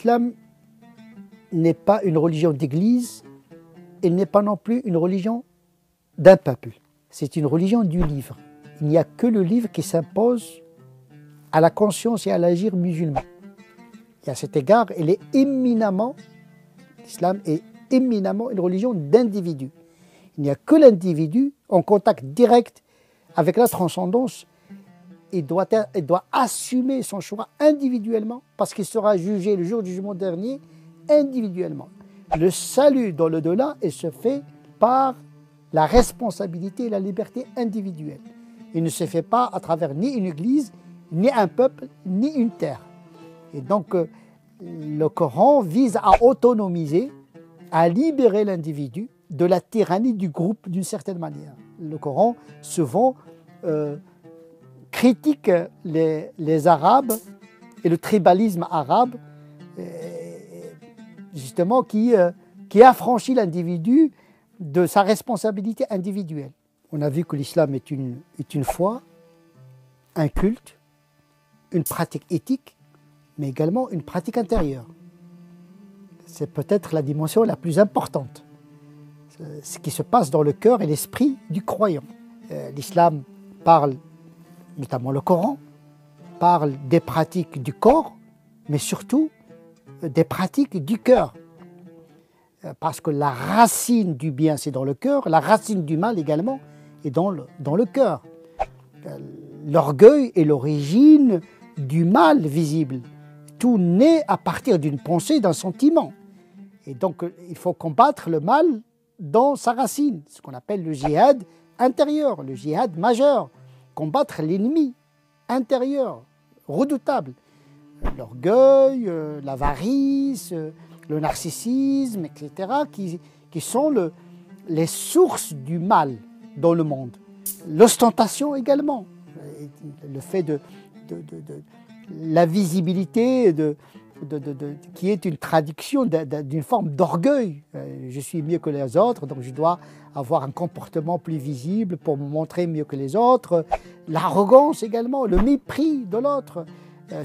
l'islam n'est pas une religion d'église, il n'est pas non plus une religion d'un peuple. C'est une religion du livre. Il n'y a que le livre qui s'impose à la conscience et à l'agir musulman. Et à cet égard, l'islam est éminemment une religion d'individus. Il n'y a que l'individu en contact direct avec la transcendance. Il doit assumer son choix individuellement parce qu'il sera jugé le jour du jugement dernier individuellement. Le salut dans l'au-delà se fait par la responsabilité et la liberté individuelle. Il ne se fait pas à travers ni une église, ni un peuple, ni une terre. Et donc, le Coran vise à autonomiser, à libérer l'individu de la tyrannie du groupe d'une certaine manière. Le Coran souvent critique les Arabes et le tribalisme arabe, justement, qui affranchit l'individu de sa responsabilité individuelle. On a vu que l'islam est une foi, un culte, une pratique éthique, mais également une pratique intérieure. C'est peut-être la dimension la plus importante, ce qui se passe dans le cœur et l'esprit du croyant. L'islam parle, notamment le Coran, parle des pratiques du corps, mais surtout des pratiques du cœur. Parce que la racine du bien, c'est dans le cœur, la racine du mal également est dans le cœur. L'orgueil est l'origine du mal visible. Tout naît à partir d'une pensée, d'un sentiment. Et donc, il faut combattre le mal dans sa racine, ce qu'on appelle le djihad intérieur, le djihad majeur. Combattre l'ennemi intérieur, redoutable. L'orgueil, l'avarice, le narcissisme, etc., qui sont les sources du mal dans le monde. L'ostentation également, le fait de la visibilité qui est une traduction d'une forme d'orgueil. Je suis mieux que les autres, donc je dois avoir un comportement plus visible pour me montrer mieux que les autres. L'arrogance également, le mépris de l'autre.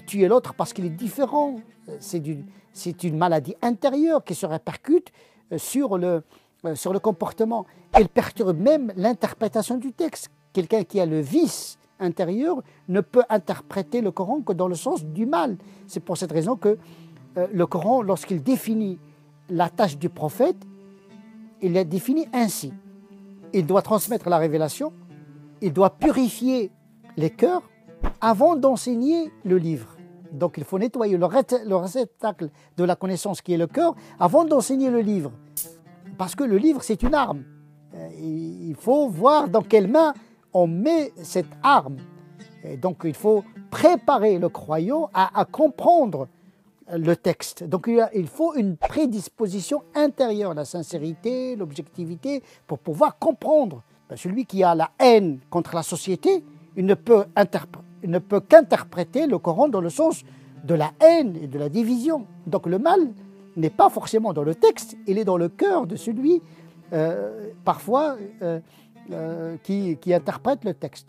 Tuer l'autre parce qu'il est différent. C'est une maladie intérieure qui se répercute sur le comportement. Elle perturbe même l'interprétation du texte. Quelqu'un qui a le vice intérieur ne peut interpréter le Coran que dans le sens du mal. C'est pour cette raison que le Coran, lorsqu'il définit la tâche du prophète, il la définit ainsi. Il doit transmettre la révélation, il doit purifier les cœurs avant d'enseigner le livre. Donc il faut nettoyer le réceptacle de la connaissance qui est le cœur avant d'enseigner le livre. Parce que le livre, c'est une arme. Il faut voir dans quelle main on met cette arme. Et donc il faut préparer le croyant à comprendre le texte. Donc il faut une prédisposition intérieure, la sincérité, l'objectivité, pour pouvoir comprendre. Celui qui a la haine contre la société, il ne peut qu'interpréter le Coran dans le sens de la haine et de la division. Donc le mal n'est pas forcément dans le texte, il est dans le cœur de celui, parfois, qui interprète le texte.